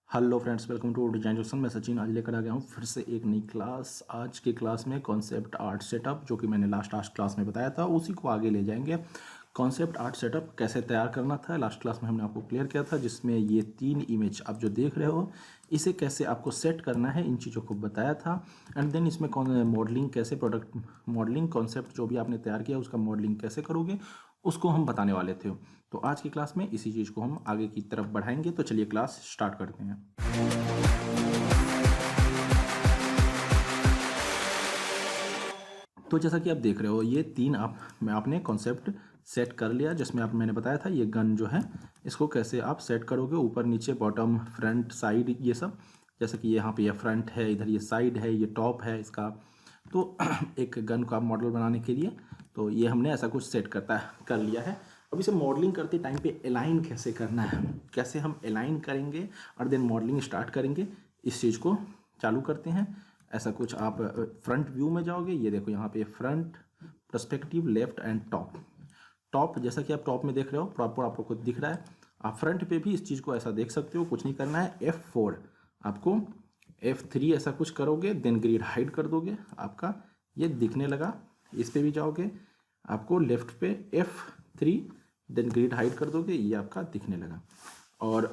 Hello friends, welcome to design junction. मैं सचिन आज लेकर आ गया हूँ फिर से एक नई क्लास। आज की क्लास में कॉन्सेप्ट आर्ट सेटअप, जो कि मैंने लास्ट क्लास में बताया था, उसी को आगे ले जाएंगे। कॉन्सेप्ट आर्ट सेटअप कैसे तैयार करना था लास्ट क्लास में हमने आपको क्लियर किया था, जिसमें ये 3 इमेज आप जो देख रहे हो इसे कैसे आपको सेट करना है, इन चीज़ों को बताया था। एंड देन इसमें कौन मॉडलिंग कैसे, प्रोडक्ट मॉडलिंग कॉन्सेप्ट जो भी आपने तैयार किया उसका मॉडलिंग कैसे करोगे उसको हम बताने वाले थे। तो आज की क्लास में इसी चीज़ को हम आगे की तरफ बढ़ाएंगे। तो चलिए क्लास स्टार्ट करते हैं। तो जैसा कि आप देख रहे हो ये 3 आपने कॉन्सेप्ट सेट कर लिया, जिसमें मैंने बताया था ये गन जो है इसको कैसे आप सेट करोगे, ऊपर नीचे बॉटम फ्रंट साइड ये सब। जैसे कि यहाँ पे ये फ्रंट है, इधर ये साइड है, ये टॉप है इसका। तो एक गन का मॉडल बनाने के लिए तो ये हमने ऐसा कुछ सेट कर लिया है। अब इसे मॉडलिंग करते टाइम पे अलाइन कैसे करना है, कैसे हम अलाइन करेंगे और देन मॉडलिंग स्टार्ट करेंगे, इस चीज़ को चालू करते हैं। ऐसा कुछ आप फ्रंट व्यू में जाओगे, ये देखो यहाँ पे front perspective left and top. Top जैसा कि आप टॉप में देख रहे हो प्रॉपर आपको कुछ दिख रहा है, आप फ्रंट पे भी इस चीज़ को ऐसा देख सकते हो। कुछ नहीं करना है, F4 आपको F3 ऐसा कुछ करोगे, देन ग्रिड हाइड कर दोगे, आपका ये दिखने लगा। इस पे भी जाओगे, आपको लेफ्ट पे F3 देन ग्रिड हाइड कर दोगे, ये आपका दिखने लगा। और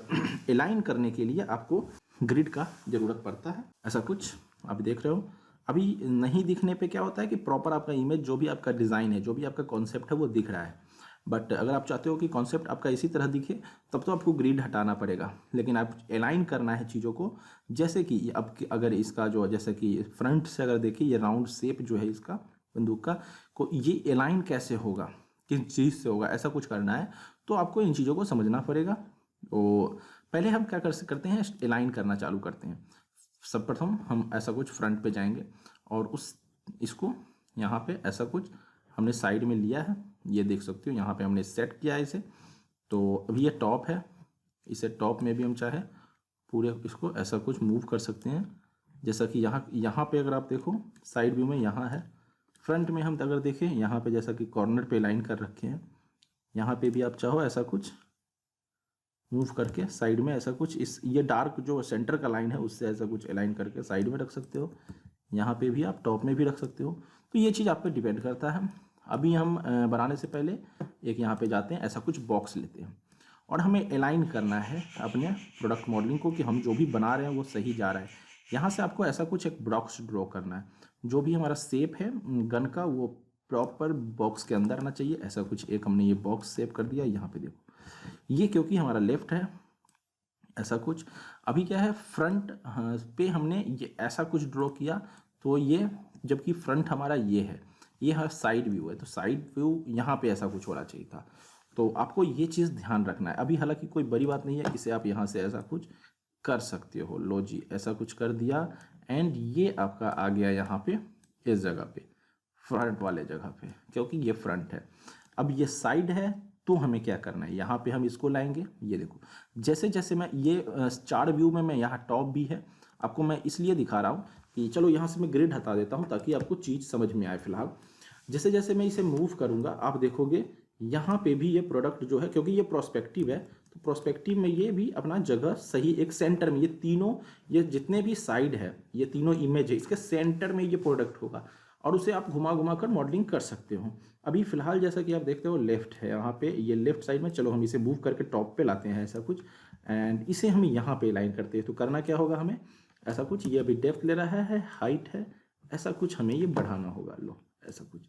अलाइन करने के लिए आपको ग्रिड का ज़रूरत पड़ता है। ऐसा कुछ आप देख रहे हो। अभी नहीं दिखने पे क्या होता है कि प्रॉपर आपका इमेज जो भी आपका डिज़ाइन है, जो भी आपका कॉन्सेप्ट है वो दिख रहा है। बट अगर आप चाहते हो कि कॉन्सेप्ट आपका इसी तरह दिखे तब तो आपको ग्रिड हटाना पड़ेगा, लेकिन आप अलाइन करना है चीज़ों को। जैसे कि अब अगर इसका जो, जैसे कि फ्रंट से अगर देखिए ये राउंड शेप जो है इसका बंदूक का, को ये अलाइन कैसे होगा, किस चीज़ से होगा, ऐसा कुछ करना है तो आपको इन चीज़ों को समझना पड़ेगा। तो पहले हम क्या करते हैं, अलाइन करना चालू करते हैं। सर्वप्रथम हम ऐसा कुछ फ्रंट पे जाएंगे और इसको यहाँ पे ऐसा कुछ हमने साइड में लिया है, ये देख सकते हो यहाँ पे हमने सेट किया है इसे। तो अभी ये टॉप है, इसे टॉप में भी हम चाहे पूरे इसको ऐसा कुछ मूव कर सकते हैं। जैसा कि यहाँ पे अगर आप देखो साइड व्यू में यहाँ है, फ्रंट में हम अगर देखें यहाँ पे जैसा कि कॉर्नर पे लाइन कर रखे हैं, यहाँ पे भी आप चाहो ऐसा कुछ मूव करके साइड में ऐसा कुछ, इस ये डार्क जो सेंटर का लाइन है उससे ऐसा कुछ अलाइन करके साइड में रख सकते हो। यहाँ पे भी आप टॉप में भी रख सकते हो। तो ये चीज़ आप पे डिपेंड करता है। अभी हम बनाने से पहले एक यहाँ पे जाते हैं, ऐसा कुछ बॉक्स लेते हैं और हमें अलाइन करना है अपने प्रोडक्ट मॉडलिंग को कि हम जो भी बना रहे हैं वो सही जा रहा है। यहाँ से आपको ऐसा कुछ एक बॉक्स ड्रॉ करना है, जो भी हमारा शेप है गन का वो प्रॉपर बॉक्स के अंदर आना चाहिए। ऐसा कुछ एक हमने ये बॉक्स शेप कर दिया। यहाँ पे देखो ये क्योंकि हमारा लेफ्ट है, ऐसा कुछ। अभी क्या है फ्रंट पे हमने ये ऐसा कुछ ड्रॉ किया, तो ये जबकि फ्रंट हमारा ये है, ये है साइड व्यू है, तो साइड व्यू यहाँ पे ऐसा कुछ होना चाहिए था। तो आपको ये चीज़ ध्यान रखना है। अभी हालांकि कोई बड़ी बात नहीं है, इसे आप यहाँ से ऐसा कुछ कर सकते हो। लो जी, ऐसा कुछ कर दिया एंड ये आपका आ गया यहाँ पे इस जगह पे, फ्रंट वाले जगह पे, क्योंकि ये फ्रंट है। अब ये साइड है तो हमें क्या करना है, यहाँ पे हम इसको लाएंगे। ये देखो जैसे जैसे मैं ये 4 व्यू में मैं यहाँ टॉप भी है, आपको मैं इसलिए दिखा रहा हूँ कि चलो यहाँ से मैं ग्रिड हटा देता हूँ ताकि आपको चीज़ समझ में आए। फिलहाल जैसे जैसे मैं इसे मूव करूँगा आप देखोगे यहाँ पे भी ये प्रोडक्ट जो है, क्योंकि ये प्रोस्पेक्टिव है तो प्रोस्पेक्टिव में ये भी अपना जगह सही एक सेंटर में, ये तीनों, ये जितने भी साइड है, ये तीनों इमेज है, इसके सेंटर में ये प्रोडक्ट होगा और उसे आप घुमा घुमा कर मॉडलिंग कर सकते हो। अभी फिलहाल जैसा कि आप देखते हो लेफ्ट है यहाँ पे, ये लेफ्ट साइड में, चलो हम इसे मूव करके टॉप पे लाते हैं ऐसा कुछ एंड इसे हम यहाँ पे लाइन करते हैं। तो करना क्या होगा हमें, ऐसा कुछ, ये अभी डेप्थ ले रहा है, हाइट है, ऐसा कुछ हमें ये बढ़ाना होगा। लो ऐसा कुछ।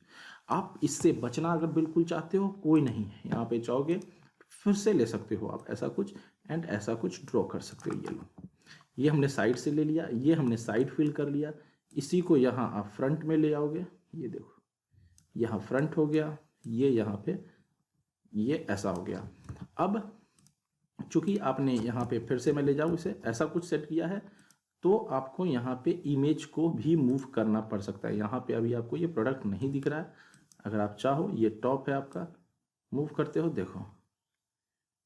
आप इससे बचना अगर बिल्कुल चाहते हो कोई नहीं है, यहाँ पे जाओगे फिर से ले सकते हो आप ऐसा कुछ एंड ऐसा कुछ ड्रॉ कर सकते हो। ये लो, ये हमने साइड से ले लिया, ये हमने साइड फिल कर लिया, इसी को यहाँ आप फ्रंट में ले आओगे। ये देखो यहाँ फ्रंट हो गया, ये यहाँ पे ये ऐसा हो गया। अब चूंकि आपने यहाँ पे फिर से मैं ले जाऊँ इसे ऐसा कुछ सेट किया है, तो आपको यहाँ पे इमेज को भी मूव करना पड़ सकता है। यहाँ पे अभी आपको ये प्रोडक्ट नहीं दिख रहा है, अगर आप चाहो ये टॉप है आपका, मूव करते हो देखो,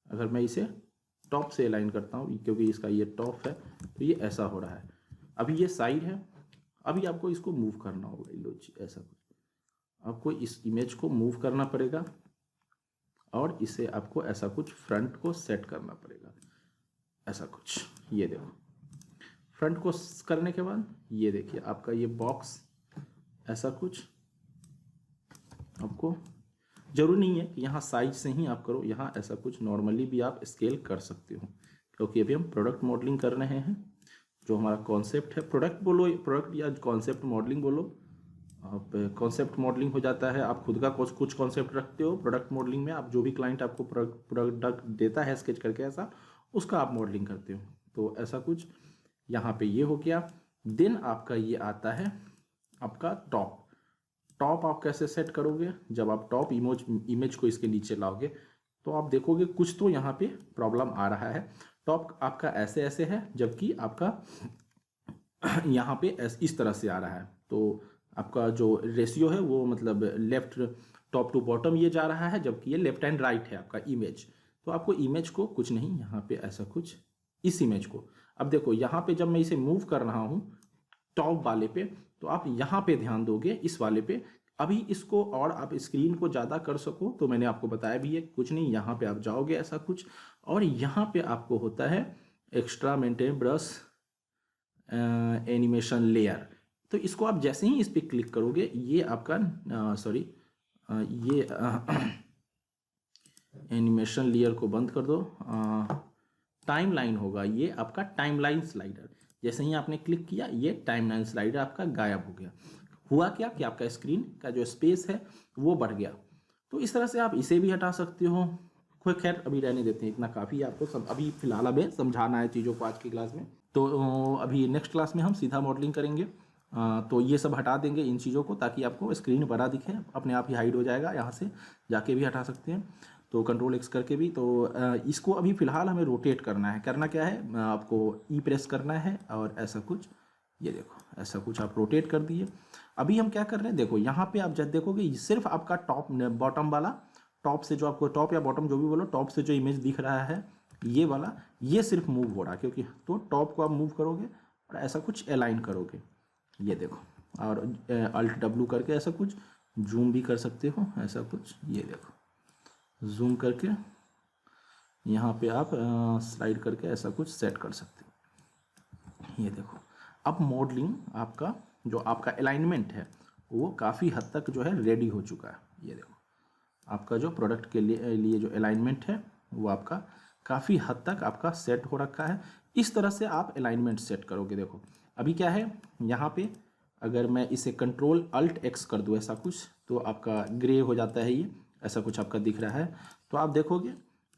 अगर मैं इसे टॉप से अलाइन करता हूँ क्योंकि इसका ये टॉप है तो ये ऐसा हो रहा है। अभी ये साइड है, अभी आपको इसको मूव करना होगा। लो जी, ऐसा कुछ आपको इस इमेज को मूव करना पड़ेगा और इसे आपको ऐसा कुछ फ्रंट को सेट करना पड़ेगा, ऐसा कुछ। ये देखो फ्रंट को करने के बाद ये देखिए आपका ये बॉक्स ऐसा कुछ। आपको जरूरी नहीं है कि यहाँ साइज से ही आप करो, यहाँ ऐसा कुछ नॉर्मली भी आप स्केल कर सकते हो, क्योंकि अभी हम प्रोडक्ट मॉडलिंग कर रहे हैं। जो हमारा कॉन्सेप्ट है, प्रोडक्ट बोलो, प्रोडक्ट या कॉन्सेप्ट मॉडलिंग बोलो, आप कॉन्सेप्ट मॉडलिंग हो जाता है। आप खुद का कुछ कॉन्सेप्ट रखते हो प्रोडक्ट मॉडलिंग में, आप जो भी क्लाइंट आपको प्रोडक्ट देता है स्केच करके ऐसा, उसका आप मॉडलिंग करते हो। तो ऐसा कुछ यहाँ पे ये हो गया। देन आपका ये आता है आपका टॉप आप कैसे सेट करोगे? जब आप टॉप इमेज को इसके नीचे लाओगे तो आप देखोगे कुछ तो यहाँ पे प्रॉब्लम आ रहा है। टॉप आपका ऐसे ऐसे है, जबकि आपका यहाँ पे इस तरह से आ रहा है। तो आपका जो रेशियो है वो मतलब लेफ्ट टॉप टू बॉटम ये जा रहा है, जबकि ये लेफ्ट एंड राइट है आपका इमेज। तो आपको इमेज को कुछ नहीं, यहाँ पे ऐसा कुछ इस इमेज को, अब देखो यहाँ पे जब मैं इसे मूव कर रहा हूँ टॉप वाले पे, तो आप यहाँ पे ध्यान दोगे इस वाले पे। अभी इसको और आप स्क्रीन को ज़्यादा कर सको तो मैंने आपको बताया भी है, कुछ नहीं, यहाँ पे आप जाओगे ऐसा कुछ, और यहाँ पे आपको होता है extra maintain brush animation layer. तो इसको आप जैसे ही इस पर क्लिक करोगे ये आपका ये एनिमेशन लेयर को बंद कर दो, टाइमलाइन होगा ये आपका टाइमलाइन स्लाइडर। जैसे ही आपने क्लिक किया ये टाइमलाइन स्लाइडर आपका गायब हो गया। हुआ क्या कि आपका स्क्रीन का जो स्पेस है वो बढ़ गया। तो इस तरह से आप इसे भी हटा सकते हो। कोई खैर अभी रहने देते हैं, इतना काफ़ी आपको सब अभी फिलहाल हमें समझाना है चीज़ों को आज की क्लास में। तो अभी नेक्स्ट क्लास में हम सीधा मॉडलिंग करेंगे। तो ये सब हटा देंगे इन चीज़ों को, ताकि आपको स्क्रीन बड़ा दिखे, अपने आप ही हाइड हो जाएगा। यहाँ से जाके भी हटा सकते हैं, तो कंट्रोल एक्स करके भी। तो इसको अभी फ़िलहाल हमें रोटेट करना है। करना क्या है, आपको ई प्रेस करना है और ऐसा कुछ, ये देखो ऐसा कुछ आप रोटेट कर दिए। अभी हम क्या कर रहे हैं, देखो यहाँ पे आप जब देखोगे सिर्फ आपका टॉप बॉटम वाला, टॉप से जो आपको टॉप या बॉटम जो भी बोलो, टॉप से जो इमेज दिख रहा है ये वाला, ये सिर्फ मूव हो रहा है। क्योंकि तो टॉप को आप मूव करोगे और ऐसा कुछ अलाइन करोगे, ये देखो, और अल्ट डब्ल्यू करके ऐसा कुछ जूम भी कर सकते हो ऐसा कुछ, ये देखो जूम करके यहाँ पे आप स्लाइड करके ऐसा कुछ सेट कर सकते हो। ये देखो अब मॉडलिंग आपका जो आपका अलाइनमेंट है वो काफ़ी हद तक जो है रेडी हो चुका है। ये देखो आपका जो प्रोडक्ट के लिए जो अलाइनमेंट है वो आपका काफ़ी हद तक आपका सेट हो रखा है। इस तरह से आप अलाइनमेंट सेट करोगे। देखो अभी क्या है, यहाँ पे अगर मैं इसे कंट्रोल अल्ट एक्स कर दूँ ऐसा कुछ, तो आपका ग्रे हो जाता है, ये ऐसा कुछ आपका दिख रहा है। तो आप देखोगे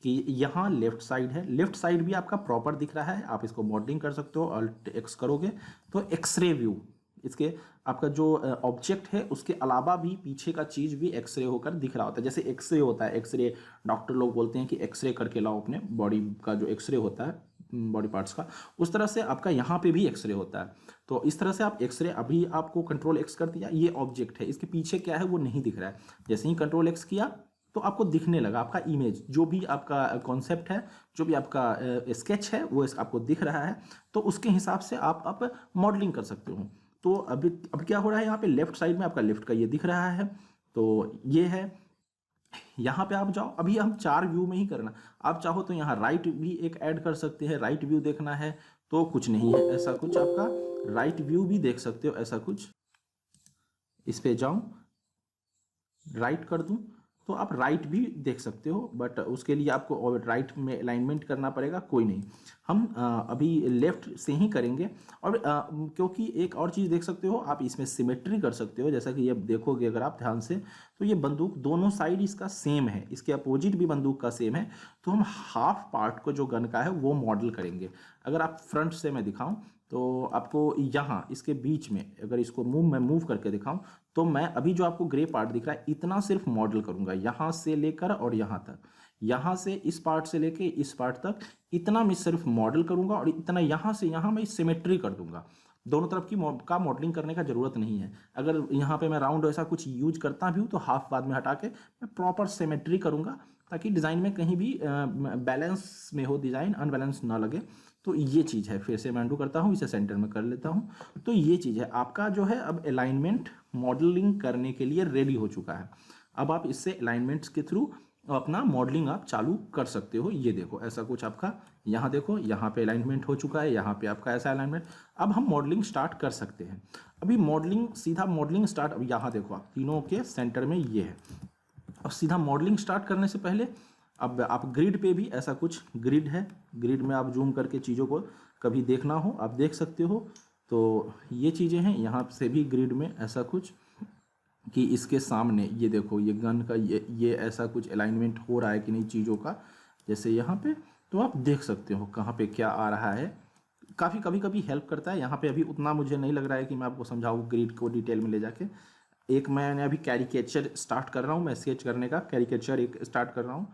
कि यहाँ लेफ्ट साइड है, लेफ्ट साइड भी आपका प्रॉपर दिख रहा है। आप इसको मॉडलिंग कर सकते हो, अल्ट एक्स करोगे तो एक्सरे व्यू, इसके आपका जो ऑब्जेक्ट है उसके अलावा भी पीछे का चीज़ भी एक्सरे होकर दिख रहा होता है। जैसे एक्सरे होता है, एक्सरे डॉक्टर लोग बोलते हैं कि एक्सरे करके लाओ अपने बॉडी का, जो एक्सरे होता है बॉडी पार्ट्स का, उस तरह से आपका यहाँ पे भी एक्सरे होता है। तो इस तरह से आप एक्सरे, अभी आपको कंट्रोल एक्स कर दिया, ये ऑब्जेक्ट है, इसके पीछे क्या है वो नहीं दिख रहा है। जैसे ही कंट्रोल एक्स किया तो आपको दिखने लगा आपका इमेज, जो भी आपका कॉन्सेप्ट है, जो भी आपका स्केच है वो आपको दिख रहा है। तो उसके हिसाब से आप मॉडलिंग कर सकते हो। तो अब क्या हो रहा है, यहाँ पे लेफ्ट साइड में आपका लेफ्ट का ये दिख रहा है, तो ये है। यहाँ पे आप जाओ, अभी हम 4 व्यू में ही करना, आप चाहो तो यहाँ राइट भी एक ऐड कर सकते हैं। राइट व्यू देखना है तो कुछ नहीं है, ऐसा कुछ आपका राइट व्यू भी देख सकते हो ऐसा कुछ। इस पे जाऊँ, राइट कर दूँ तो आप राइट भी देख सकते हो, बट उसके लिए आपको राइट में अलाइनमेंट करना पड़ेगा। कोई नहीं, हम अभी लेफ्ट से ही करेंगे। और क्योंकि एक और चीज़ देख सकते हो आप, इसमें सिमेट्री कर सकते हो। जैसा कि ये देखोगे अगर आप ध्यान से, तो ये बंदूक दोनों साइड इसका सेम है, इसके अपोजिट भी बंदूक का सेम है। तो हम हाफ पार्ट को जो गन का है वो मॉडल करेंगे। अगर आप फ्रंट से मैं दिखाऊं तो आपको यहाँ इसके बीच में, अगर इसको मैं मूव करके दिखाऊं, तो मैं अभी जो आपको ग्रे पार्ट दिख रहा है इतना सिर्फ मॉडल करूंगा, यहाँ से लेकर और यहाँ तक, यहाँ से इस पार्ट से लेके इस पार्ट तक, इतना मैं सिर्फ मॉडल करूंगा। और इतना यहाँ से यहाँ मैं सिमेट्री कर दूंगा। दोनों तरफ की मॉडलिंग करने का जरूरत नहीं है। अगर यहाँ पे मैं राउंड ऐसा कुछ यूज करता भी हूँ तो हाफ बाद में हटा के मैं प्रॉपर सिमेट्री करूंगा, ताकि डिज़ाइन में कहीं भी बैलेंस में हो, डिज़ाइन अनबैलेंस ना लगे। तो ये चीज़ है। फिर से मैं अनडू करता हूँ, इसे सेंटर में कर लेता हूँ। तो ये चीज़ है आपका जो है, अब अलाइनमेंट मॉडलिंग करने के लिए रेडी हो चुका है। अब आप इससे अलाइनमेंट्स के थ्रू अपना मॉडलिंग आप चालू कर सकते हो। ये देखो ऐसा कुछ आपका यहाँ देखो, यहाँ पे अलाइनमेंट हो चुका है, यहाँ पे आपका ऐसा अलाइनमेंट। अब हम मॉडलिंग स्टार्ट कर सकते हैं। अभी मॉडलिंग, सीधा मॉडलिंग स्टार्ट, अब यहाँ देखो आप तीनों के सेंटर में ये है। अब सीधा मॉडलिंग स्टार्ट करने से पहले अब आप ग्रिड पे भी ऐसा कुछ ग्रिड है, ग्रिड में आप जूम करके चीज़ों को कभी देखना हो आप देख सकते हो। तो ये चीज़ें हैं, यहाँ से भी ग्रिड में ऐसा कुछ कि इसके सामने ये देखो, ये गन का ये ऐसा कुछ अलाइनमेंट हो रहा है कि नहीं चीज़ों का, जैसे यहाँ पे। तो आप देख सकते हो कहाँ पे क्या आ रहा है, काफ़ी कभी कभी हेल्प करता है। यहाँ पे अभी उतना मुझे नहीं लग रहा है कि मैं आपको समझाऊँ ग्रिड को डिटेल में ले जाके। एक मैंने अभी कैरिकेचर स्टार्ट कर रहा हूँ, मैं स्केच करने का कैरिकेचर एक स्टार्ट कर रहा हूँ,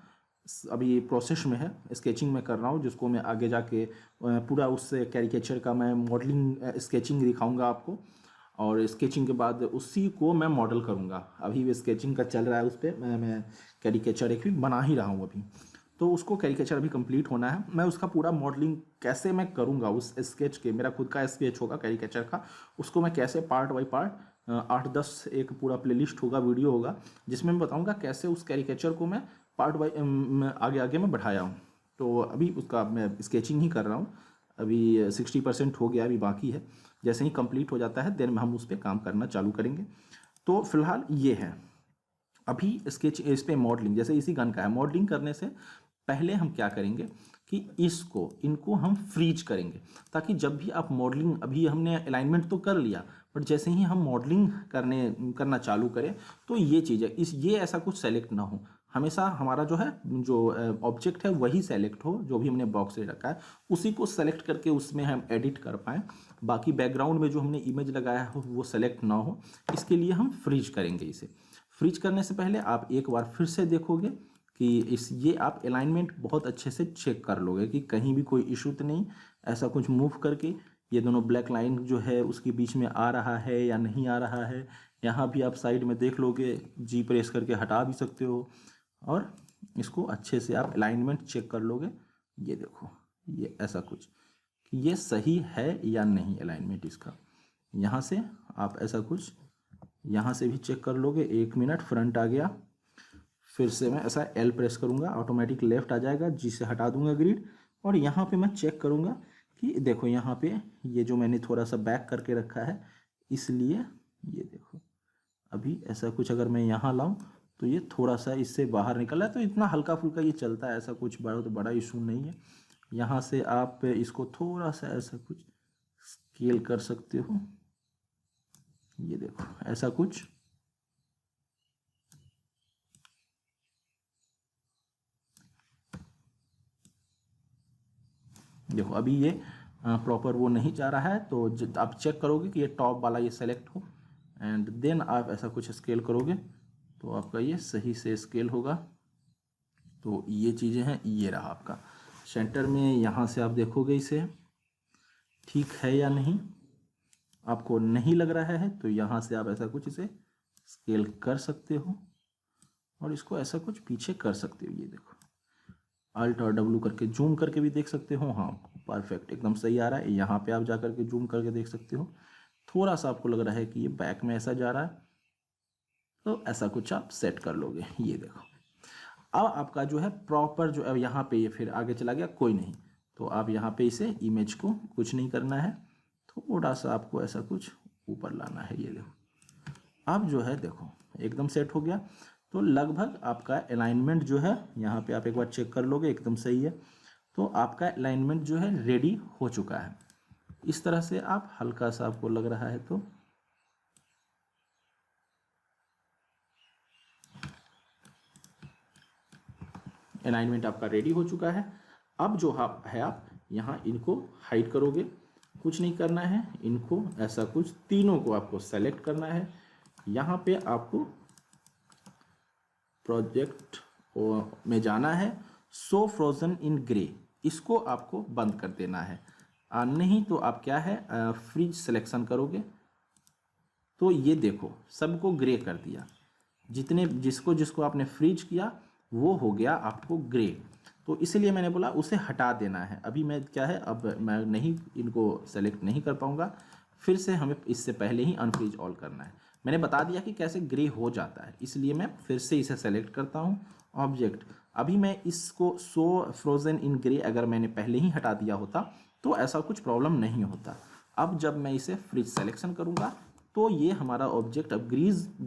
अभी प्रोसेस में है, स्केचिंग में कर रहा हूँ, जिसको मैं आगे जाके पूरा उस कैरिकेचर का मैं मॉडलिंग स्केचिंग दिखाऊंगा आपको। और स्केचिंग के बाद उसी को मैं मॉडल करूँगा। अभी भी स्केचिंग का चल रहा है, उस पर मैं कैरिकेचर एक भी बना ही रहा हूँ अभी। तो उसको कैरिकेचर अभी कंप्लीट होना है, मैं उसका पूरा मॉडलिंग कैसे मैं करूँगा उस स्केच के, मेरा खुद का स्केच होगा कैरिकेचर का, उसको मैं कैसे पार्ट बाई पार्ट 8-10 एक पूरा प्लेलिस्ट होगा, वीडियो होगा, जिसमें मैं बताऊँगा कैसे उस कैरिकेचर को मैं पार्ट बाई आगे आगे मैं बढ़ाया हूँ। तो अभी उसका मैं स्केचिंग ही कर रहा हूँ, अभी 60% हो गया, अभी बाकी है। जैसे ही कंप्लीट हो जाता है देन हम उस पर काम करना चालू करेंगे। तो फिलहाल ये है अभी स्केच, इस पर मॉडलिंग, जैसे इसी गन का है। मॉडलिंग करने से पहले हम क्या करेंगे कि इनको हम फ्रीज करेंगे, ताकि जब भी आप मॉडलिंग, अभी हमने अलाइनमेंट तो कर लिया, बट जैसे ही हम मॉडलिंग करना चालू करें तो ये चीज़ है, ये ऐसा कुछ सेलेक्ट ना हो। हमेशा हमारा जो है, जो ऑब्जेक्ट है वही सेलेक्ट हो, जो भी हमने बॉक्स ले रखा है उसी को सेलेक्ट करके उसमें हम एडिट कर पाएँ। बाकी बैकग्राउंड में जो हमने इमेज लगाया है वो सेलेक्ट ना हो, इसके लिए हम फ्रीज करेंगे इसे। फ्रीज करने से पहले आप एक बार फिर से देखोगे कि ये आप अलाइनमेंट बहुत अच्छे से चेक कर लोगे कि कहीं भी कोई इशू तो नहीं, ऐसा कुछ मूव करके ये दोनों ब्लैक लाइन जो है उसके बीच में आ रहा है या नहीं आ रहा है। यहाँ भी आप साइड में देख लोगे, जी प्रेस करके हटा भी सकते हो, और इसको अच्छे से आप अलाइनमेंट चेक कर लोगे। ये देखो, ये ऐसा कुछ कि ये सही है या नहीं अलाइनमेंट इसका। यहाँ से आप ऐसा कुछ यहाँ से भी चेक कर लोगे। 1 मिनट, फ्रंट आ गया, फिर से मैं ऐसा L प्रेस करूँगा, ऑटोमेटिक लेफ्ट आ जाएगा, जी से हटा दूंगा ग्रिड, और यहाँ पे मैं चेक करूँगा कि देखो यहाँ पे ये जो मैंने थोड़ा सा बैक करके रखा है, इसलिए ये देखो अभी ऐसा कुछ अगर मैं यहाँ लाऊं तो ये थोड़ा सा इससे बाहर निकला है, तो इतना हल्का फुल्का ये चलता है, ऐसा कुछ बड़ा इशू नहीं है। यहाँ से आप इसको थोड़ा सा ऐसा कुछ स्केल कर सकते हो, ये देखो ऐसा कुछ। देखो अभी ये प्रॉपर वो नहीं जा रहा है, तो आप चेक करोगे कि ये टॉप वाला ये सेलेक्ट हो, एंड देन आप ऐसा कुछ स्केल करोगे तो आपका ये सही से स्केल होगा। तो ये चीज़ें हैं, ये रहा आपका सेंटर में। यहाँ से आप देखोगे इसे ठीक है या नहीं, आपको नहीं लग रहा है तो यहाँ से आप ऐसा कुछ इसे स्केल कर सकते हो, और इसको ऐसा कुछ पीछे कर सकते हो। ये देखो अल्ट और W करके जूम करके भी देख सकते हो, हाँ परफेक्ट एकदम सही आ रहा है। यहाँ पे आप जा करके जूम करके देख सकते हो, थोड़ा सा आपको लग रहा है कि ये बैक में ऐसा जा रहा है, तो ऐसा कुछ आप सेट कर लोगे। ये देखो अब आपका जो है प्रॉपर जो है, यहाँ पे ये फिर आगे चला गया, कोई नहीं, तो आप यहाँ पे इसे इमेज को कुछ नहीं करना है, थोड़ा सा आपको ऐसा कुछ ऊपर लाना है। ये देखो अब जो है देखो एकदम सेट हो गया। तो लगभग आपका अलाइनमेंट जो है, यहाँ पे आप एक बार चेक कर लोगे एकदम सही है, तो आपका अलाइनमेंट जो है रेडी हो चुका है। इस तरह से आप हल्का सा आपको लग रहा है तो अलाइनमेंट आपका रेडी हो चुका है। अब जो आप यहाँ इनको हाइड करोगे, कुछ नहीं करना है, इनको ऐसा कुछ तीनों को आपको सेलेक्ट करना है। यहाँ पे आपको प्रोजेक्ट में जाना है, शो फ्रोजन इन ग्रे, इसको आपको बंद कर देना है। नहीं तो आप क्या है फ्रीज सिलेक्शन करोगे तो ये देखो सबको ग्रे कर दिया, जिसको आपने फ्रीज किया वो हो गया आपको ग्रे। तो इसलिए मैंने बोला उसे हटा देना है। अभी मैं क्या है, अब मैं नहीं इनको सेलेक्ट नहीं कर पाऊँगा, फिर से हमें इससे पहले ही अनफ्रीज ऑल करना है। मैंने बता दिया कि कैसे ग्रे हो जाता है, इसलिए मैं फिर से इसे सेलेक्ट करता हूँ ऑब्जेक्ट। अभी मैं इसको शो फ्रोजन इन ग्रे अगर मैंने पहले ही हटा दिया होता तो ऐसा कुछ प्रॉब्लम नहीं होता। अब जब मैं इसे फ्रिज सेलेक्शन करूँगा तो ये हमारा ऑब्जेक्ट अब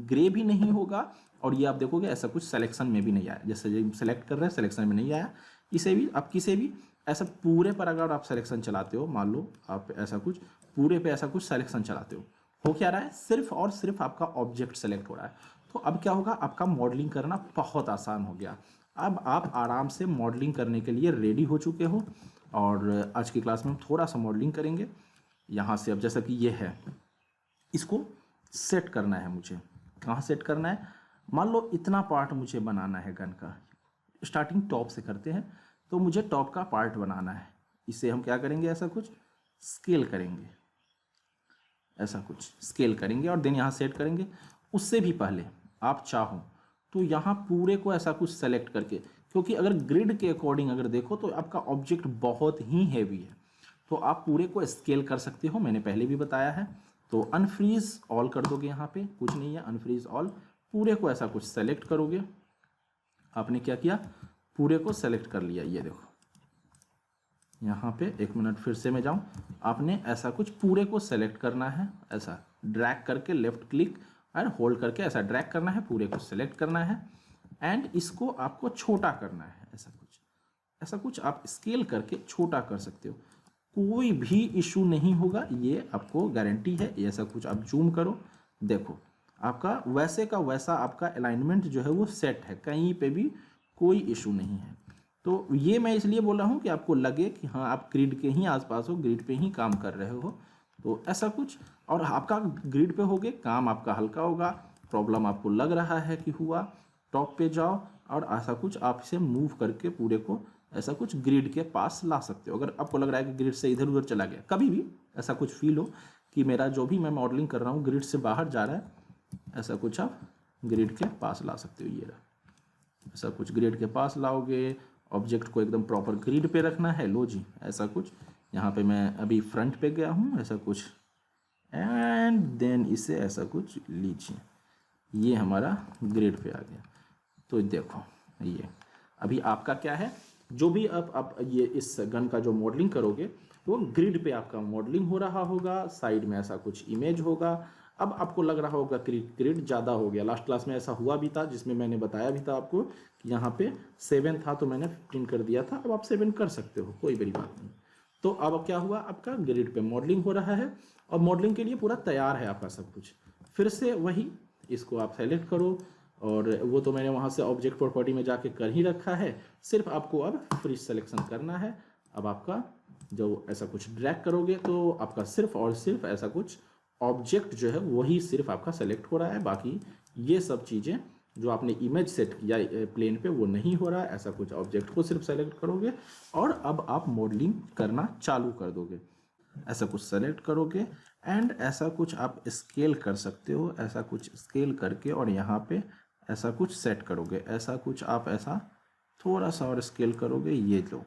ग्रे भी नहीं होगा, और ये आप देखोगे ऐसा कुछ सिलेक्शन में भी नहीं आया। जैसे ये सेलेक्ट कर रहे हैं सिलेक्शन में नहीं आया। इसे भी आप किसे भी ऐसा पूरे पर अगर आप सिलेक्शन चलाते हो, मान लो आप ऐसा कुछ पूरे पे ऐसा कुछ सिलेक्शन चलाते हो क्या रहा है, सिर्फ और सिर्फ आपका ऑब्जेक्ट सेलेक्ट हो रहा है। तो अब क्या होगा, आपका मॉडलिंग करना बहुत आसान हो गया। अब आप आराम से मॉडलिंग करने के लिए रेडी हो चुके हो। और आज की क्लास में हम थोड़ा सा मॉडलिंग करेंगे। यहाँ से अब जैसा कि ये है, इसको सेट करना है मुझे। कहाँ सेट करना है, मान लो इतना पार्ट मुझे बनाना है गन का। स्टार्टिंग टॉप से करते हैं, तो मुझे टॉप का पार्ट बनाना है। इसे हम क्या करेंगे, ऐसा कुछ स्केल करेंगे, ऐसा कुछ स्केल करेंगे और देन यहाँ सेट करेंगे। उससे भी पहले आप चाहो तो यहाँ पूरे को ऐसा कुछ सेलेक्ट करके, क्योंकि अगर ग्रिड के अकॉर्डिंग अगर देखो तो आपका ऑब्जेक्ट बहुत ही हैवी है, तो आप पूरे को स्केल कर सकते हो, मैंने पहले भी बताया है। तो अनफ्रीज ऑल कर दोगे, यहाँ पे कुछ नहीं है, अनफ्रीज ऑल, पूरे को ऐसा कुछ सेलेक्ट करोगे। आपने क्या किया, पूरे को सेलेक्ट कर लिया। ये देखो यहाँ पे, एक मिनट फिर से मैं जाऊँ, आपने ऐसा कुछ पूरे को सेलेक्ट करना है, ऐसा ड्रैग करके लेफ्ट क्लिक और होल्ड करके ऐसा ड्रैग करना है, पूरे को सेलेक्ट करना है एंड इसको आपको छोटा करना है। ऐसा कुछ आप स्केल करके छोटा कर सकते हो, कोई भी इशू नहीं होगा, ये आपको गारंटी है। ऐसा कुछ आप जूम करो, देखो आपका वैसे का वैसा आपका अलाइनमेंट जो है वो सेट है, कहीं पे भी कोई इशू नहीं है। तो ये मैं इसलिए बोल रहा हूँ कि आपको लगे कि हाँ आप ग्रिड के ही आसपास हो, ग्रिड पे ही काम कर रहे हो। तो ऐसा कुछ, और आपका ग्रिड पे होगे, काम आपका हल्का होगा। प्रॉब्लम आपको लग रहा है कि हुआ, टॉप पे जाओ और ऐसा कुछ आप इसे मूव करके पूरे को ऐसा कुछ ग्रिड के पास ला सकते हो। अगर आपको लग रहा है कि ग्रिड से इधर उधर चला गया, कभी भी ऐसा कुछ फील हो कि मेरा जो भी मैं मॉडलिंग कर रहा हूँ ग्रिड से बाहर जा रहा है, ऐसा कुछ आप ग्रिड के पास ला सकते हो। ये रहा, ऐसा कुछ ग्रिड के पास लाओगे, ऑब्जेक्ट को एकदम प्रॉपर ग्रिड पे रखना है। लो जी, ऐसा कुछ यहाँ पे मैं अभी फ्रंट पे गया हूँ, ऐसा कुछ एंड देन इसे ऐसा कुछ लीजिए, ये हमारा ग्रिड पे आ गया। तो देखो ये अभी आपका क्या है, जो भी आप ये इस गन का जो मॉडलिंग करोगे वो ग्रिड पे आपका मॉडलिंग हो रहा होगा, साइड में ऐसा कुछ इमेज होगा। अब आपको लग रहा होगा ग्रिड ज़्यादा हो गया, लास्ट क्लास में ऐसा हुआ भी था जिसमें मैंने बताया भी था आपको कि यहाँ पे 7 था तो मैंने 15 कर दिया था। अब आप 7 कर सकते हो, कोई बड़ी बात नहीं। तो अब क्या हुआ, आपका ग्रिड पे मॉडलिंग हो रहा है और मॉडलिंग के लिए पूरा तैयार है आपका सब कुछ। फिर से वही, इसको आप सेलेक्ट करो, और वो तो मैंने वहाँ से ऑब्जेक्ट प्रॉपर्टी में जाके कर ही रखा है, सिर्फ आपको अब फ्रीज सिलेक्शन करना है। अब आपका जो ऐसा कुछ ड्रैग करोगे तो आपका सिर्फ और सिर्फ ऐसा कुछ ऑब्जेक्ट जो है वही सिर्फ आपका सेलेक्ट हो रहा है, बाकी ये सब चीज़ें जो आपने इमेज सेट किया प्लेन पे वो नहीं हो रहा है। ऐसा कुछ ऑब्जेक्ट को सिर्फ सेलेक्ट करोगे और अब आप मॉडलिंग करना चालू कर दोगे। ऐसा कुछ सेलेक्ट करोगे एंड ऐसा कुछ आप स्केल कर सकते हो, ऐसा कुछ स्केल करके और यहाँ पे ऐसा कुछ सेट करोगे। ऐसा कुछ आप ऐसा थोड़ा सा और स्केल करोगे, ये लो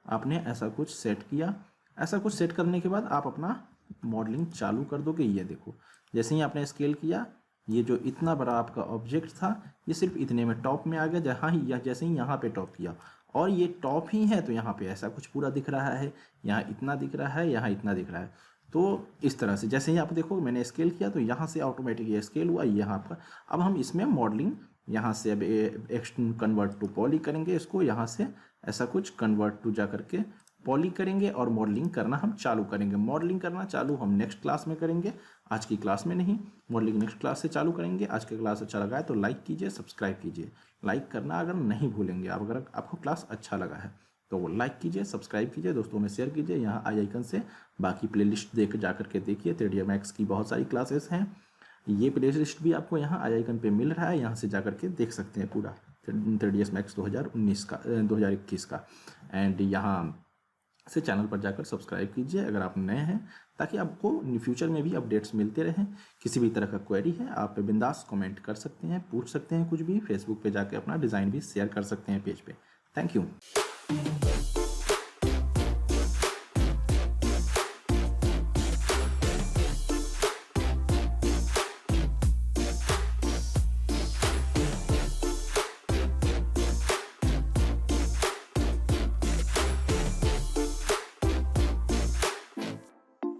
आपने ऐसा कुछ सेट किया। ऐसा कुछ सेट करने के बाद आप अपना मॉडलिंग चालू कर दोगे। ये देखो जैसे ही आपने स्केल किया, ये जो इतना बड़ा आपका ऑब्जेक्ट था ये सिर्फ इतने में टॉप में आ गया, जैसे ही यहाँ पे टॉप किया और ये टॉप ही है तो यहाँ पे ऐसा कुछ पूरा दिख रहा है, यहाँ इतना दिख रहा है, यहाँ इतना दिख रहा है। तो इस तरह से जैसे ही आप देखो मैंने स्केल किया तो यहाँ से ऑटोमेटिक ये स्केल हुआ, यहाँ पर। अब हम इसमें मॉडलिंग यहाँ से अब कन्वर्ट टू पॉली करेंगे, इसको यहाँ से ऐसा कुछ कन्वर्ट टू जा करके पॉली करेंगे और मॉडलिंग करना हम चालू करेंगे। मॉडलिंग करना चालू हम नेक्स्ट क्लास में करेंगे, आज की क्लास में नहीं। मॉडलिंग नेक्स्ट क्लास से चालू करेंगे। आज की क्लास अच्छा लगा है तो लाइक कीजिए, सब्सक्राइब कीजिए। लाइक करना अगर नहीं भूलेंगे आप, अगर आपको क्लास अच्छा लगा है तो वो लाइक कीजिए, सब्सक्राइब कीजिए, दोस्तों में शेयर कीजिए। यहाँ आई आइकन से बाकी प्लेलिस्ट देख जा करके देखिए, 3ds Max की बहुत सारी क्लासेस हैं। ये प्लेलिस्ट भी आपको यहाँ आई आइकन पे मिल रहा है, यहाँ से जा करके देख सकते हैं पूरा 3ds Max 2021 का। एंड यहाँ से चैनल पर जाकर सब्सक्राइब कीजिए अगर आप नए हैं, ताकि आपको फ्यूचर में भी अपडेट्स मिलते रहें। किसी भी तरह का क्वेरी है आप बिंदास कमेंट कर सकते हैं, पूछ सकते हैं कुछ भी। फेसबुक पे जाके अपना डिज़ाइन भी शेयर कर सकते हैं पेज पे। Thank you.